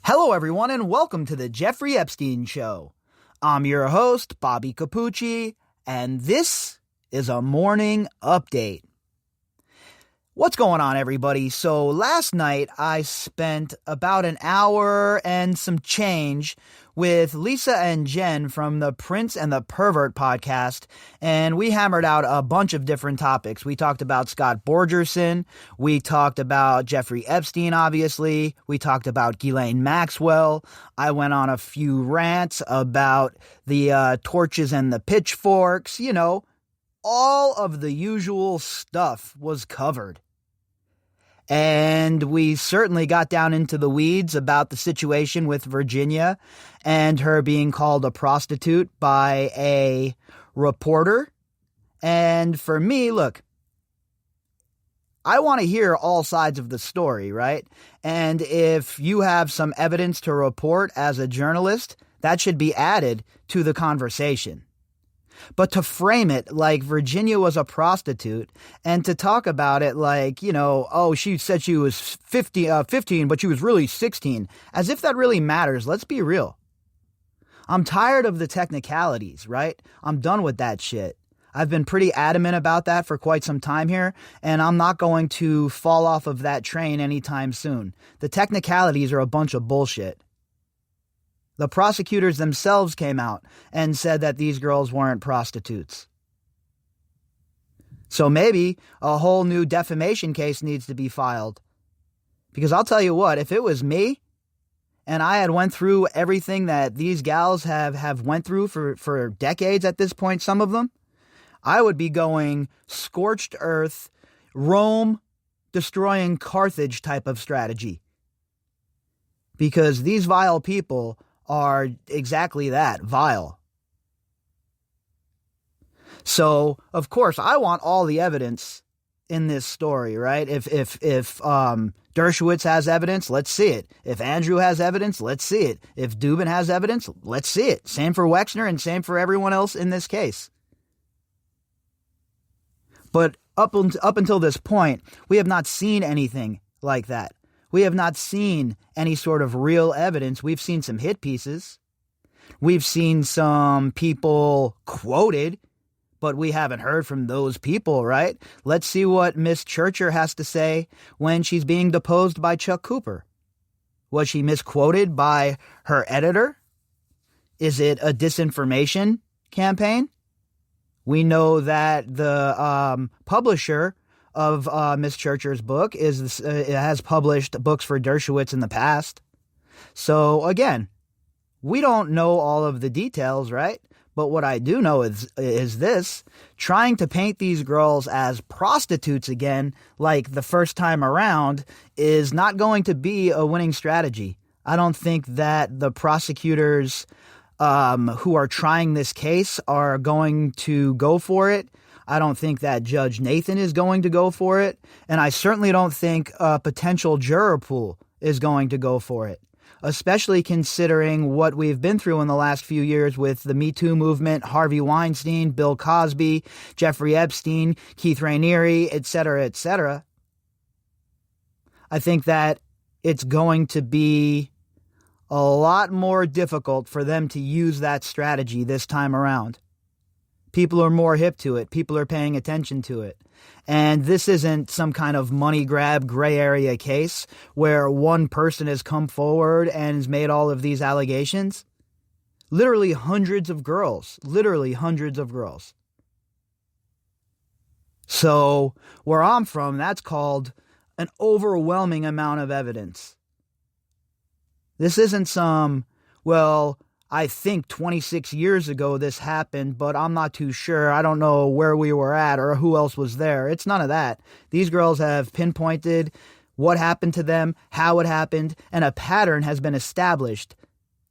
Hello, everyone, and welcome to the Jeffrey Epstein Show. I'm your host, Bobbycapucci, and this is a morning update. What's going on, everybody? So last night, I spent about an hour and some change with Lisa and Jen from the Prince and the Pervert podcast, and we hammered out a bunch of different topics. We talked about Scott Borgerson. We talked about Jeffrey Epstein, obviously. We talked about Ghislaine Maxwell. I went on a few rants about the torches and the pitchforks. You know, all of the usual stuff was covered. And we certainly got down into the weeds about the situation with Virginia and her being called a prostitute by a reporter. And for me, look, I want to hear all sides of the story, right? And if you have some evidence to report as a journalist, that should be added to the conversation. But to frame it like Virginia was a prostitute and to talk about it like, you know, oh, she said she was 15, but she was really 16, as if that really matters. Let's be real. I'm tired of the technicalities, right? I'm done with that shit. I've been pretty adamant about that for quite some time here, and I'm not going to fall off of that train anytime soon. The technicalities are a bunch of bullshit. The prosecutors themselves came out and said that these girls weren't prostitutes. So maybe a whole new defamation case needs to be filed. Because I'll tell you what, if it was me and I had went through everything that these gals have went through for decades at this point, some of them, I would be going scorched earth, Rome, destroying Carthage type of strategy. Because these vile people are exactly that, vile. So, of course, I want all the evidence in this story, right? If Dershowitz has evidence, let's see it. If Andrew has evidence, let's see it. If Dubin has evidence, let's see it. Same for Wexner and same for everyone else in this case. But up until this point, we have not seen anything like that. We have not seen any sort of real evidence. We've seen some hit pieces. We've seen some people quoted, but we haven't heard from those people, right? Let's see what Miss Churcher has to say when she's being deposed by Chuck Cooper. Was she misquoted by her editor? Is it a disinformation campaign? We know that the publisher of Miss Churcher's book has published books for Dershowitz in the past. So again, we don't know all of the details, right? But what I do know is this: trying to paint these girls as prostitutes again, like the first time around, is not going to be a winning strategy. I don't think that the prosecutors who are trying this case are going to go for it. I don't think that Judge Nathan is going to go for it. And I certainly don't think a potential juror pool is going to go for it, especially considering what we've been through in the last few years with the Me Too movement, Harvey Weinstein, Bill Cosby, Jeffrey Epstein, Keith Raniere, etc., etc. I think that it's going to be a lot more difficult for them to use that strategy this time around. People are more hip to it. People are paying attention to it. And this isn't some kind of money grab gray area case where one person has come forward and has made all of these allegations. Literally hundreds of girls. So where I'm from, that's called an overwhelming amount of evidence. This isn't some, well, I think 26 years ago this happened, but I'm not too sure. I don't know where we were at or who else was there. It's none of that. These girls have pinpointed what happened to them, how it happened, and a pattern has been established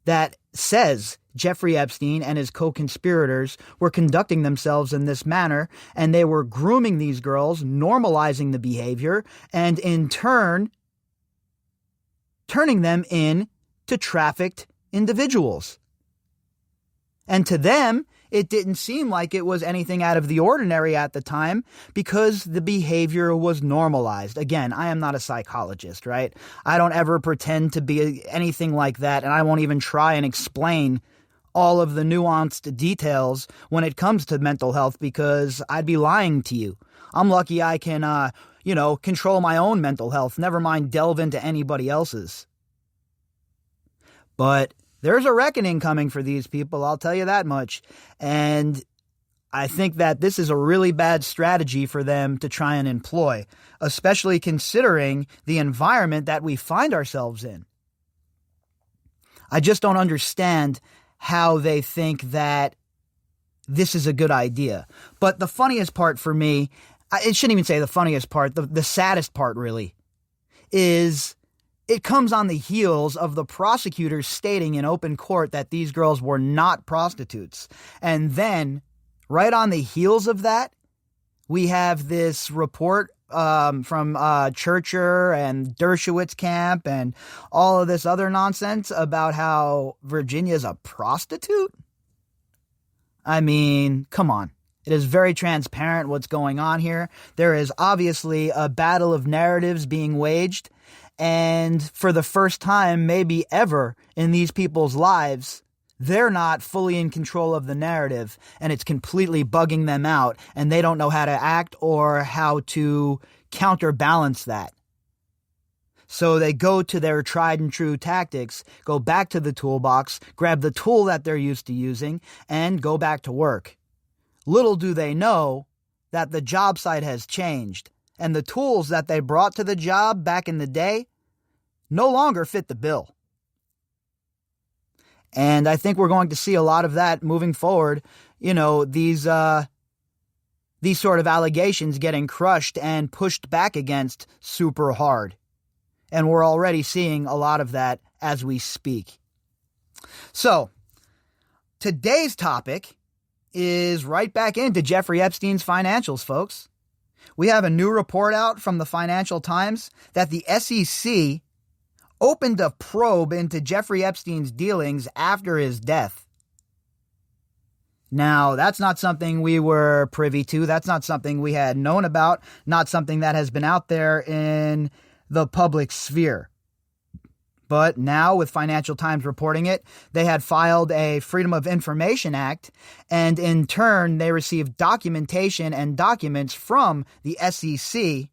that says Jeffrey Epstein and his co-conspirators were conducting themselves in this manner, and they were grooming these girls, normalizing the behavior, and in turn, turning them in to trafficked individuals. And to them, it didn't seem like it was anything out of the ordinary at the time because the behavior was normalized. Again, I am not a psychologist, right? I don't ever pretend to be anything like that, and I won't even try and explain all of the nuanced details when it comes to mental health because I'd be lying to you. I'm lucky I can, control my own mental health, never mind delve into anybody else's. But there's a reckoning coming for these people, I'll tell you that much. And I think that this is a really bad strategy for them to try and employ, especially considering the environment that we find ourselves in. I just don't understand how they think that this is a good idea. But the funniest part for me, it shouldn't even say the funniest part, the saddest part really, is it comes on the heels of the prosecutors stating in open court that these girls were not prostitutes. And then, right on the heels of that, we have this report from Churcher and Dershowitz camp and all of this other nonsense about how Virginia's a prostitute? I mean, come on. It is very transparent what's going on here. There is obviously a battle of narratives being waged, and for the first time, maybe ever, in these people's lives, they're not fully in control of the narrative, and it's completely bugging them out, and they don't know how to act or how to counterbalance that. So they go to their tried and true tactics, go back to the toolbox, grab the tool that they're used to using, and go back to work. Little do they know that the job site has changed, and the tools that they brought to the job back in the day no longer fit the bill. And I think we're going to see a lot of that moving forward. These sort of allegations getting crushed and pushed back against super hard. And we're already seeing a lot of that as we speak. So, today's topic is right back into Jeffrey Epstein's financials, folks. We have a new report out from the Financial Times that the SEC opened a probe into Jeffrey Epstein's dealings after his death. Now, that's not something we were privy to. That's not something we had known about, not something that has been out there in the public sphere. But now, with Financial Times reporting it, they had filed a Freedom of Information Act, and in turn, they received documentation and documents from the SEC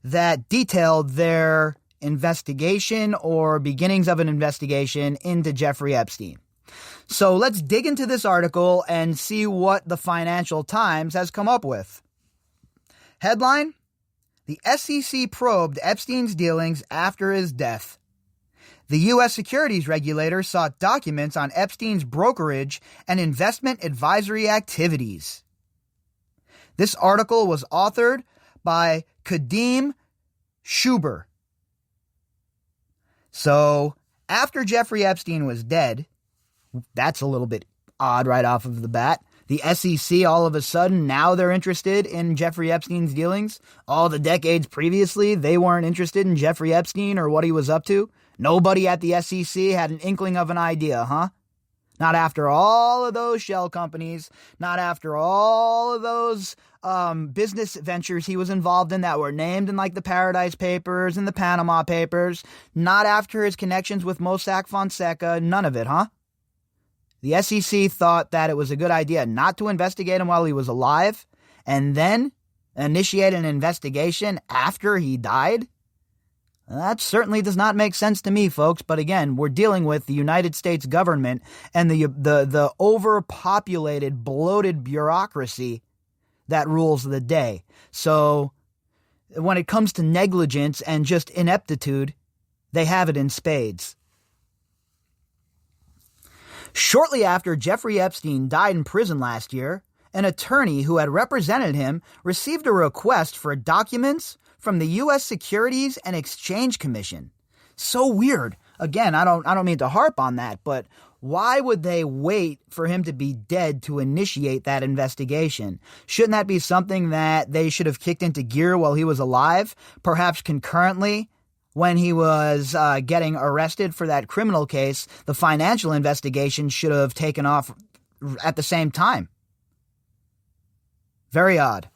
that detailed their investigation or beginnings of an investigation into Jeffrey Epstein. So let's dig into this article and see what the Financial Times has come up with. Headline: The SEC probed Epstein's dealings after his death. The U.S. securities regulator sought documents on Epstein's brokerage and investment advisory activities. This article was authored by Kadeem Shuber. So, after Jeffrey Epstein was dead, that's a little bit odd right off of the bat. The SEC, all of a sudden, now they're interested in Jeffrey Epstein's dealings. All the decades previously, they weren't interested in Jeffrey Epstein or what he was up to. Nobody at the SEC had an inkling of an idea, huh? Not after all of those shell companies, not after all of those business ventures he was involved in that were named in like the Paradise Papers and the Panama Papers, not after his connections with Mossack Fonseca, none of it, huh? The SEC thought that it was a good idea not to investigate him while he was alive and then initiate an investigation after he died? That certainly does not make sense to me, folks. But again, we're dealing with the United States government and the overpopulated, bloated bureaucracy that rules the day. So when it comes to negligence and just ineptitude, they have it in spades. Shortly after Jeffrey Epstein died in prison last year, an attorney who had represented him received a request for documents from the U.S. Securities and Exchange Commission. So weird. Again, I don't mean to harp on that, but why would they wait for him to be dead to initiate that investigation? Shouldn't that be something that they should have kicked into gear while he was alive, perhaps concurrently? When he was getting arrested for that criminal case, the financial investigation should have taken off at the same time. Very odd.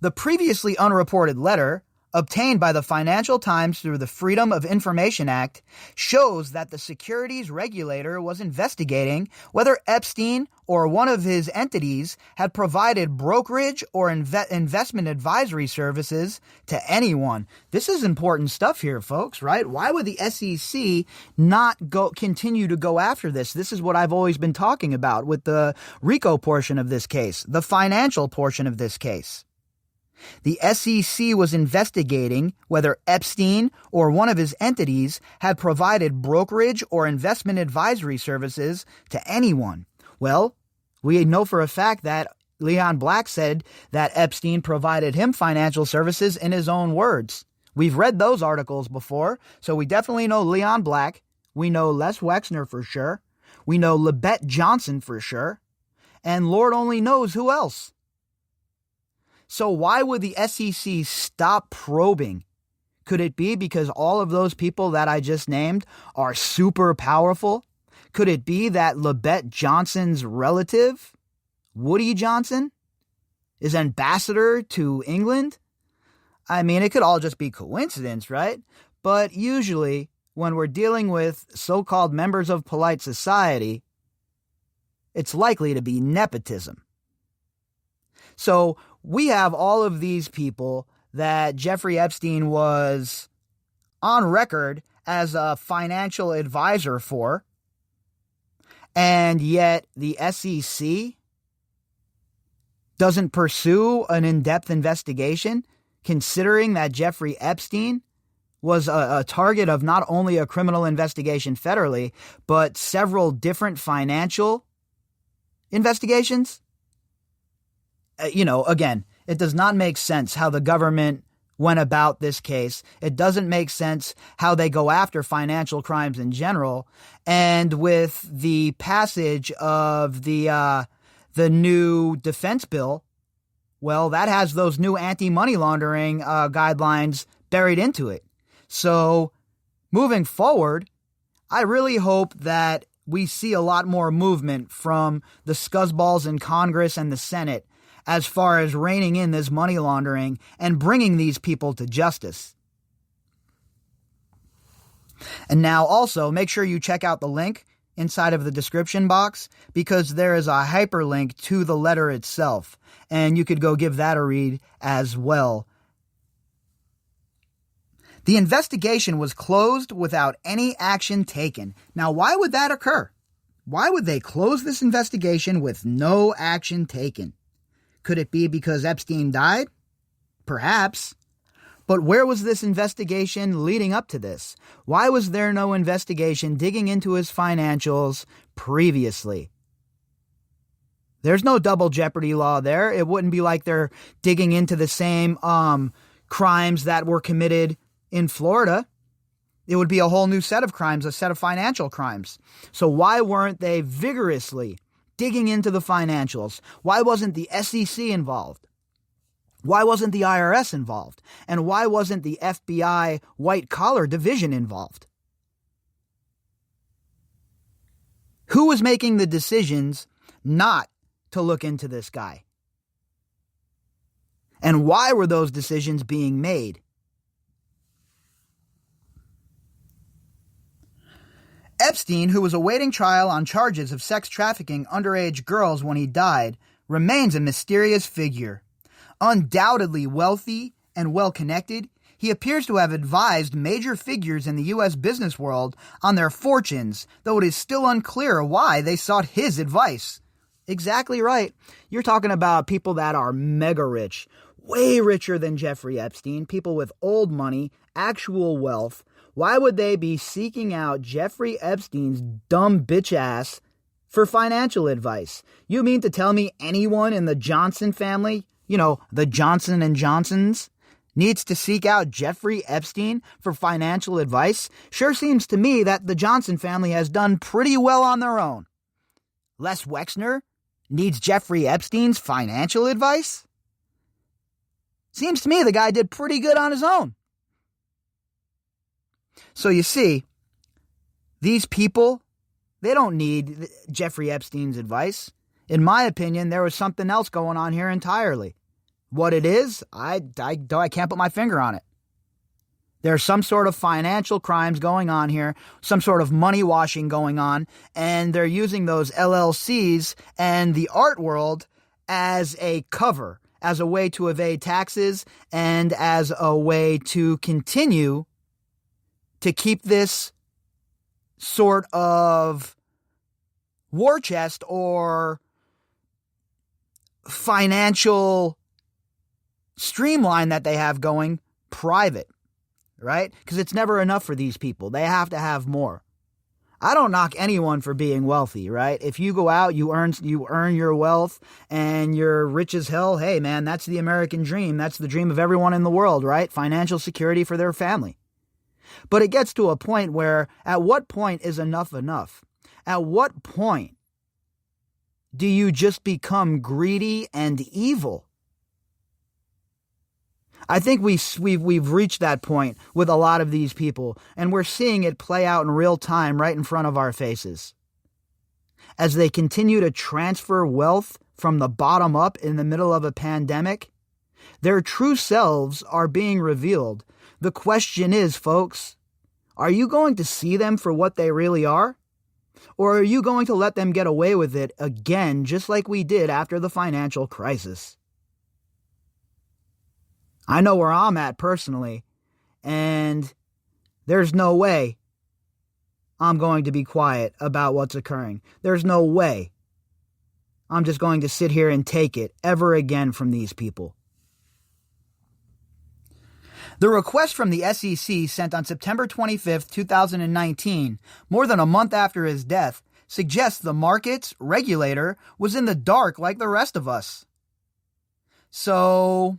The previously unreported letter, obtained by the Financial Times through the Freedom of Information Act, shows that the securities regulator was investigating whether Epstein or one of his entities had provided brokerage or investment advisory services to anyone. This is important stuff here, folks, right? Why would the SEC not continue to go after this? This is what I've always been talking about with the RICO portion of this case, the financial portion of this case. The SEC was investigating whether Epstein or one of his entities had provided brokerage or investment advisory services to anyone. Well, we know for a fact that Leon Black said that Epstein provided him financial services in his own words. We've read those articles before, so we definitely know Leon Black. We know Les Wexner for sure. We know Libet Johnson for sure. And Lord only knows who else. So why would the SEC stop probing? Could it be because all of those people that I just named are super powerful? Could it be that Libet Johnson's relative, Woody Johnson, is ambassador to England? I mean, it could all just be coincidence, right? But usually, when we're dealing with so-called members of polite society, it's likely to be nepotism. So we have all of these people that Jeffrey Epstein was on record as a financial advisor for, and yet the SEC doesn't pursue an in-depth investigation, considering that Jeffrey Epstein was a target of not only a criminal investigation federally, but several different financial investigations. Again, it does not make sense how the government went about this case. It doesn't make sense how they go after financial crimes in general. And with the passage of the new defense bill, well, that has those new anti-money laundering guidelines buried into it. So moving forward, I really hope that we see a lot more movement from the scuzzballs in Congress and the Senate as far as reining in this money laundering and bringing these people to justice. And now also make sure you check out the link inside of the description box, because there is a hyperlink to the letter itself, and you could go give that a read as well. The investigation was closed without any action taken. Now, why would that occur? Why would they close this investigation with no action taken? Could it be because Epstein died? Perhaps. But where was this investigation leading up to this? Why was there no investigation digging into his financials previously? There's no double jeopardy law there. It wouldn't be like they're digging into the same crimes that were committed in Florida. It would be a whole new set of crimes, a set of financial crimes. So why weren't they vigorously digging into the financials? Why wasn't the SEC involved? Why wasn't the IRS involved? And why wasn't the FBI white-collar division involved? Who was making the decisions not to look into this guy? And why were those decisions being made? Epstein, who was awaiting trial on charges of sex trafficking underage girls when he died, remains a mysterious figure. Undoubtedly wealthy and well-connected, he appears to have advised major figures in the U.S. business world on their fortunes, though it is still unclear why they sought his advice. Exactly right. You're talking about people that are mega rich, way richer than Jeffrey Epstein, people with old money, actual wealth. Why would they be seeking out Jeffrey Epstein's dumb bitch ass for financial advice? You mean to tell me anyone in the Johnson family, the Johnson and Johnsons, needs to seek out Jeffrey Epstein for financial advice? Sure seems to me that the Johnson family has done pretty well on their own. Les Wexner needs Jeffrey Epstein's financial advice? Seems to me the guy did pretty good on his own. So you see, these people, they don't need Jeffrey Epstein's advice. In my opinion, there was something else going on here entirely. What it is, I can't put my finger on it. There's some sort of financial crimes going on here, some sort of money washing going on, and they're using those LLCs and the art world as a cover, as a way to evade taxes, and as a way to continue to keep this sort of war chest or financial streamline that they have going private. Right? Because it's never enough for these people. They have to have more. I don't knock anyone for being wealthy, right? If you go out, you earn your wealth and you're rich as hell, hey man, that's the American dream. That's the dream of everyone in the world, right? Financial security for their family. But it gets to a point where, at what point is enough enough? At what point do you just become greedy and evil? I think we've reached that point with a lot of these people, and we're seeing it play out in real time right in front of our faces. As they continue to transfer wealth from the bottom up in the middle of a pandemic, their true selves are being revealed. The question is, folks, are you going to see them for what they really are? Or are you going to let them get away with it again, just like we did after the financial crisis? I know where I'm at personally, and there's no way I'm going to be quiet about what's occurring. There's no way I'm just going to sit here and take it ever again from these people. The request from the SEC sent on September 25th, 2019, more than a month after his death, suggests the markets regulator was in the dark like the rest of us. So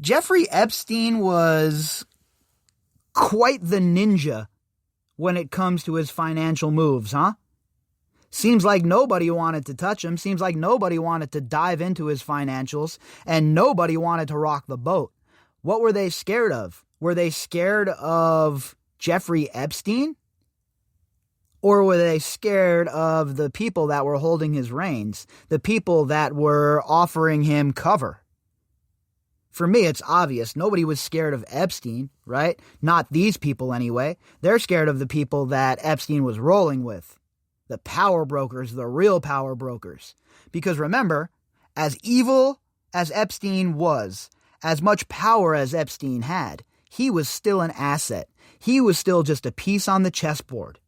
Jeffrey Epstein was quite the ninja when it comes to his financial moves, huh? Seems like nobody wanted to touch him. Seems like nobody wanted to dive into his financials, and nobody wanted to rock the boat. What were they scared of? Were they scared of Jeffrey Epstein? Or were they scared of the people that were holding his reins, the people that were offering him cover? For me, it's obvious. Nobody was scared of Epstein, right? Not these people anyway. They're scared of the people that Epstein was rolling with. The power brokers, the real power brokers. Because remember, as evil as Epstein was, as much power as Epstein had, he was still an asset. He was still just a piece on the chessboard.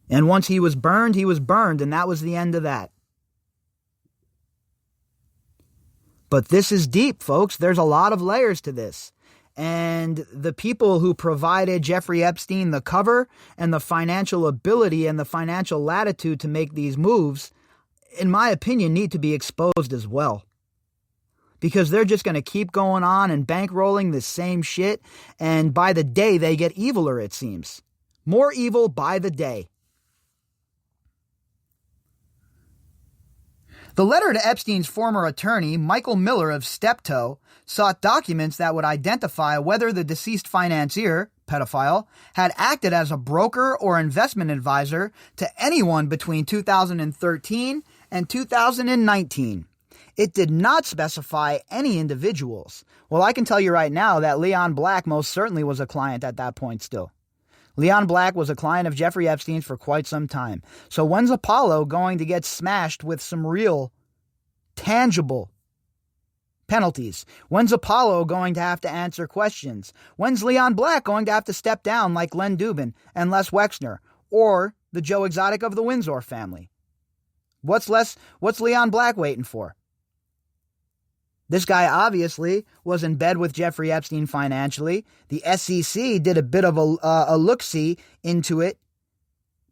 And once he was burned, and that was the end of that. But this is deep, folks. There's a lot of layers to this. And the people who provided Jeffrey Epstein the cover and the financial ability and the financial latitude to make these moves, in my opinion, need to be exposed as well. Because they're just going to keep going on and bankrolling the same shit. And by the day, they get eviler, it seems. More evil by the day. The letter to Epstein's former attorney, Michael Miller of Steptoe, sought documents that would identify whether the deceased financier, pedophile, had acted as a broker or investment advisor to anyone between 2013 and 2019. It did not specify any individuals. Well, I can tell you right now that Leon Black most certainly was a client at that point still. Leon Black was a client of Jeffrey Epstein's for quite some time. So when's Apollo going to get smashed with some real, tangible penalties? When's Apollo going to have to answer questions? When's Leon Black going to have to step down like Len Dubin and Les Wexner or the Joe Exotic of the Windsor family? What's Leon Black waiting for? This guy obviously was in bed with Jeffrey Epstein financially. The SEC did a bit of a look-see into it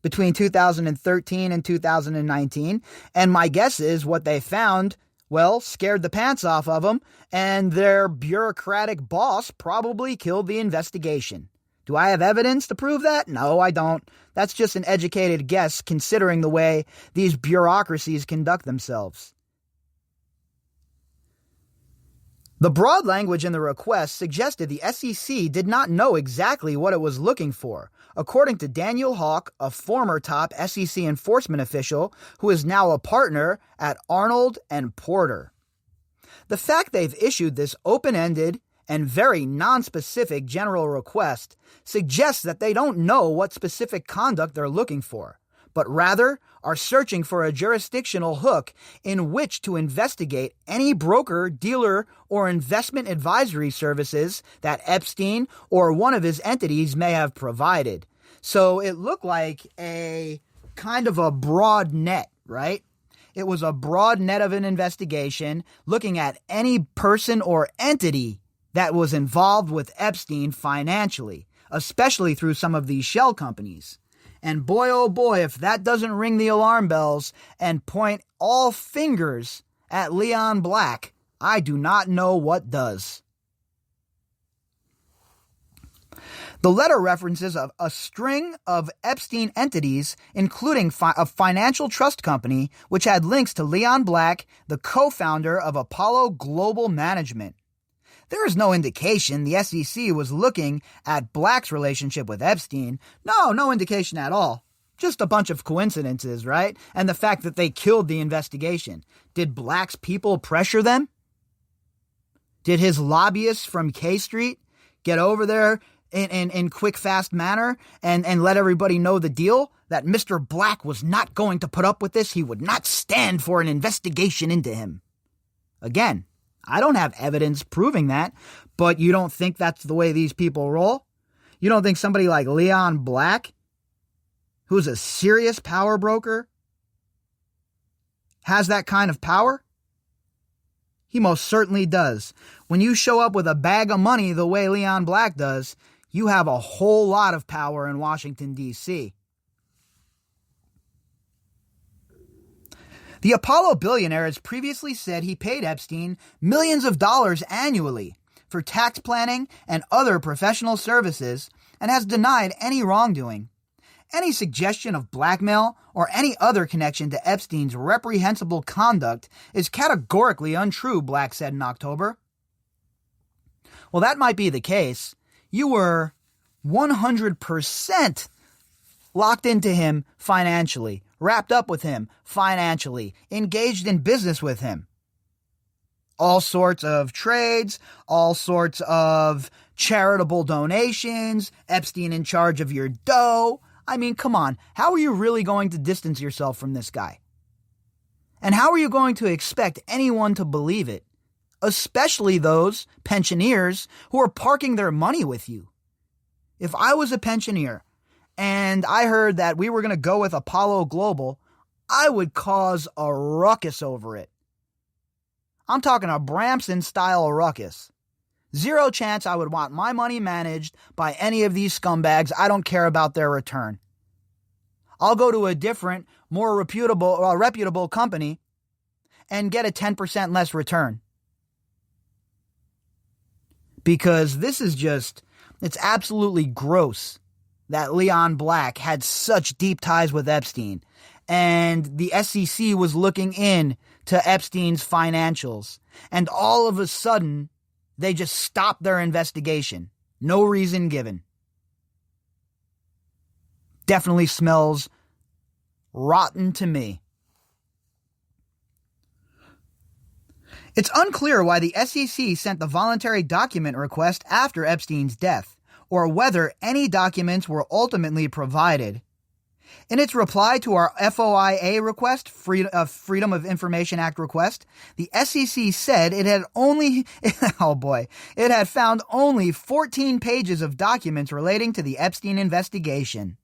between 2013 and 2019. And my guess is what they found, well, scared the pants off of them, and their bureaucratic boss probably killed the investigation. Do I have evidence to prove that? No, I don't. That's just an educated guess considering the way these bureaucracies conduct themselves. The broad language in the request suggested the SEC did not know exactly what it was looking for, according to Daniel Hawk, a former top SEC enforcement official who is now a partner at Arnold and Porter. The fact they've issued this open-ended and very non-specific general request suggests that they don't know what specific conduct they're looking for, but rather are searching for a jurisdictional hook in which to investigate any broker, dealer, or investment advisory services that Epstein or one of his entities may have provided. So it looked like a kind of a broad net, right? It was a broad net of an investigation looking at any person or entity that was involved with Epstein financially, especially through some of these shell companies. And boy, oh boy, if that doesn't ring the alarm bells and point all fingers at Leon Black, I do not know what does. The letter references a string of Epstein entities, including a financial trust company, which had links to Leon Black, the co-founder of Apollo Global Management. There is no indication the SEC was looking at Black's relationship with Epstein. No indication at all. Just a bunch of coincidences, right? And the fact that they killed the investigation. Did Black's people pressure them? Did his lobbyists from K Street get over there in quick, fast manner and let everybody know the deal? That Mr. Black was not going to put up with this. He would not stand for an investigation into him. Again, I don't have evidence proving that, but you don't think that's the way these people roll? You don't think somebody like Leon Black, who's a serious power broker, has that kind of power? He most certainly does. When you show up with a bag of money the way Leon Black does, you have a whole lot of power in Washington, D.C. The Apollo billionaire has previously said he paid Epstein millions of dollars annually for tax planning and other professional services and has denied any wrongdoing. Any suggestion of blackmail or any other connection to Epstein's reprehensible conduct is categorically untrue, Black said in October. Well, that might be the case. You were 100% locked into him financially, wrapped up with him financially, engaged in business with him. All sorts of trades, all sorts of charitable donations, Epstein in charge of your dough. I mean, come on. How are you really going to distance yourself from this guy? And how are you going to expect anyone to believe it? Especially those pensioners who are parking their money with you. If I was a pensioner and I heard that we were going to go with Apollo Global, I would cause a ruckus over it. I'm talking a Bramson-style ruckus. Zero chance I would want my money managed by any of these scumbags. I don't care about their return. I'll go to a different, more reputable company and get a 10% less return. Because this is just, it's absolutely gross that Leon Black had such deep ties with Epstein. And the SEC was looking in to Epstein's financials. And all of a sudden, they just stopped their investigation. No reason given. Definitely smells rotten to me. It's unclear why the SEC sent the voluntary document request after Epstein's death, or whether any documents were ultimately provided. In its reply to our FOIA request, Freedom of Information Act request, the SEC said it had found only 14 pages of documents relating to the Epstein investigation.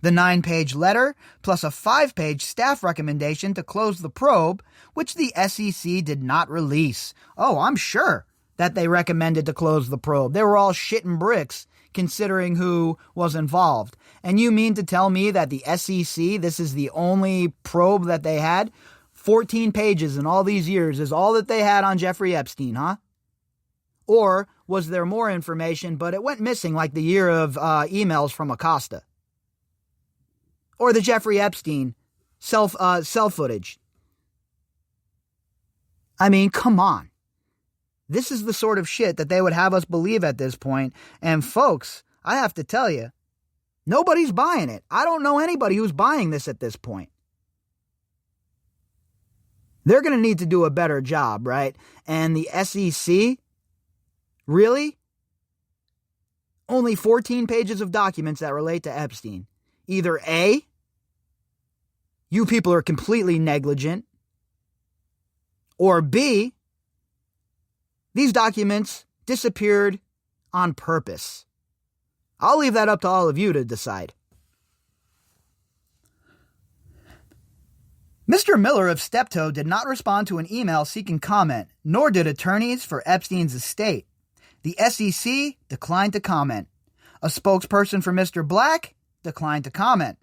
The 9-page letter, plus a 5-page staff recommendation to close the probe, which the SEC did not release. Oh, I'm sure that they recommended to close the probe. They were all shitting bricks, considering who was involved. And you mean to tell me that the SEC, this is the only probe that they had? 14 pages in all these years is all that they had on Jeffrey Epstein, huh? Or was there more information, but it went missing like the year of emails from Acosta? Or the Jeffrey Epstein cell footage? I mean, come on. This is the sort of shit that they would have us believe at this point. And folks, I have to tell you, nobody's buying it. I don't know anybody who's buying this at this point. They're going to need to do a better job, right? And the SEC, really? Only 14 pages of documents that relate to Epstein. Either A, you people are completely negligent, or B, these documents disappeared on purpose. I'll leave that up to all of you to decide. Mr. Miller of Steptoe did not respond to an email seeking comment, nor did attorneys for Epstein's estate. The SEC declined to comment. A spokesperson for Mr. Black declined to comment.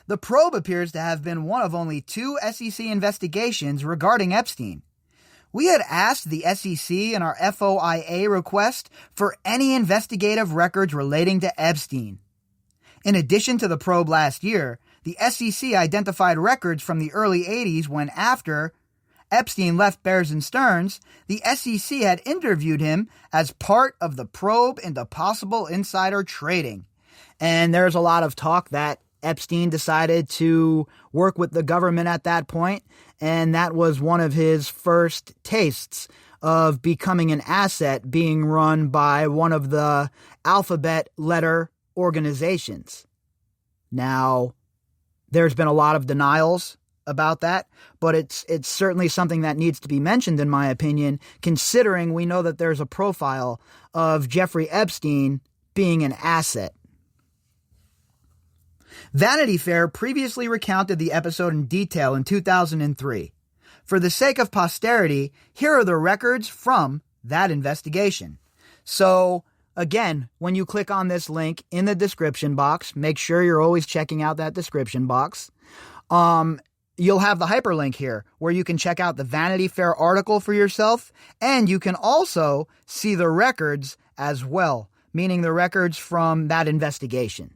The probe appears to have been one of only 2 SEC investigations regarding Epstein. We had asked the SEC in our FOIA request for any investigative records relating to Epstein. In addition to the probe last year, the SEC identified records from the early 80s when, after Epstein left Bears and Stearns, the SEC had interviewed him as part of the probe into possible insider trading. And there's a lot of talk that Epstein decided to work with the government at that point, and that was one of his first tastes of becoming an asset being run by one of the alphabet letter organizations. Now, there's been a lot of denials about that, but it's certainly something that needs to be mentioned, in my opinion, considering we know that there's a profile of Jeffrey Epstein being an asset. Vanity Fair previously recounted the episode in detail in 2003. For the sake of posterity, here are the records from that investigation. So, again, when you click on this link in the description box, make sure you're always checking out that description box. You'll have the hyperlink here where you can check out the Vanity Fair article for yourself, and you can also see the records as well, meaning the records from that investigation.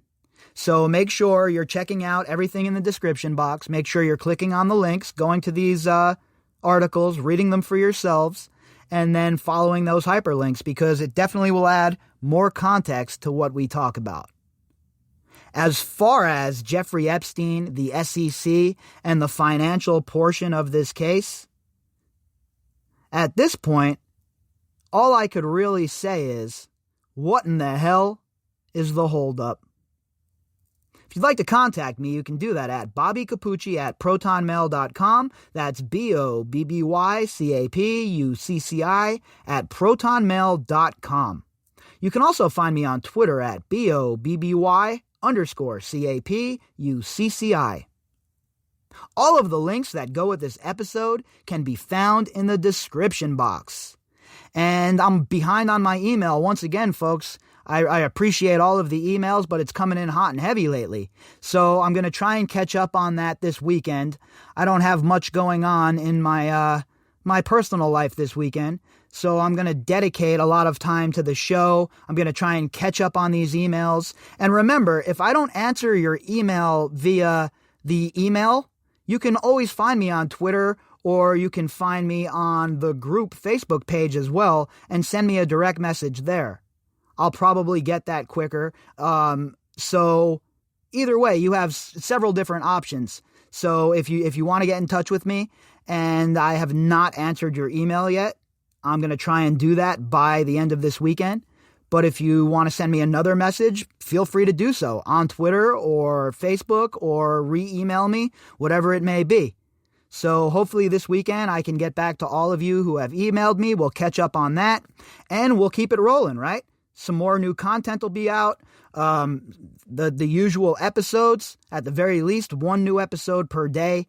So make sure you're checking out everything in the description box. Make sure you're clicking on the links, going to these articles, reading them for yourselves, and then following those hyperlinks, because it definitely will add more context to what we talk about. As far as Jeffrey Epstein, the SEC, and the financial portion of this case, at this point, all I could really say is, what in the hell is the holdup? If you'd like to contact me, you can do that at bobbycapucci@protonmail.com. That's BOBBYCAPUCCI at protonmail.com. You can also find me on Twitter at BOBBY_CAPUCCI. All of the links that go with this episode can be found in the description box. And I'm behind on my email once again, folks. I appreciate all of the emails, but it's coming in hot and heavy lately. So I'm going to try and catch up on that this weekend. I don't have much going on in my personal life this weekend, so I'm going to dedicate a lot of time to the show. I'm going to try and catch up on these emails. And remember, if I don't answer your email via the email, you can always find me on Twitter, or you can find me on the group Facebook page as well and send me a direct message there. I'll probably get that quicker. So either way, you have several different options. So if you want to get in touch with me and I have not answered your email yet, I'm going to try and do that by the end of this weekend. But if you want to send me another message, feel free to do so on Twitter or Facebook, or re-email me, whatever it may be. So hopefully this weekend I can get back to all of you who have emailed me. We'll catch up on that, and we'll keep it rolling, right? Some more new content will be out. The usual episodes, at the very least, one new episode per day.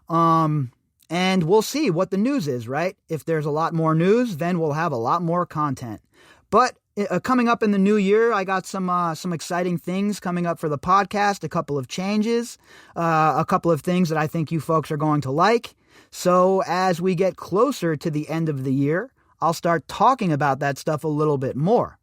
And we'll see what the news is, right? If there's a lot more news, then we'll have a lot more content. But coming up in the new year, I got some exciting things coming up for the podcast, a couple of changes, a couple of things that I think you folks are going to like. So as we get closer to the end of the year, I'll start talking about that stuff a little bit more.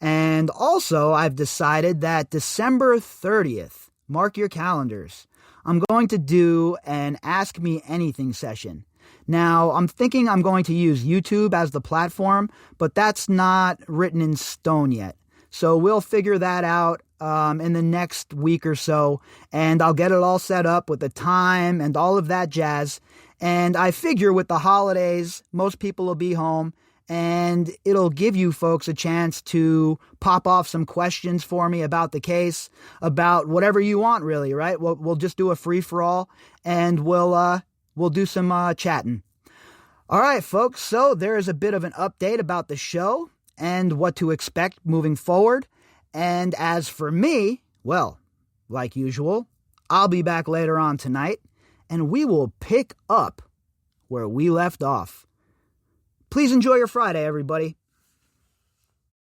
And also, I've decided that December 30th, mark your calendars, I'm going to do an Ask Me Anything session. Now, I'm thinking I'm going to use YouTube as the platform, but that's not written in stone yet. So we'll figure that out in the next week or so, and I'll get it all set up with the time and all of that jazz. And I figure with the holidays, most people will be home, and it'll give you folks a chance to pop off some questions for me about the case, about whatever you want, really, right? We'll just do a free-for-all, and we'll do some chatting. All right, folks, so there is a bit of an update about the show and what to expect moving forward. And as for me, well, like usual, I'll be back later on tonight, and we will pick up where we left off. Please enjoy your Friday, everybody.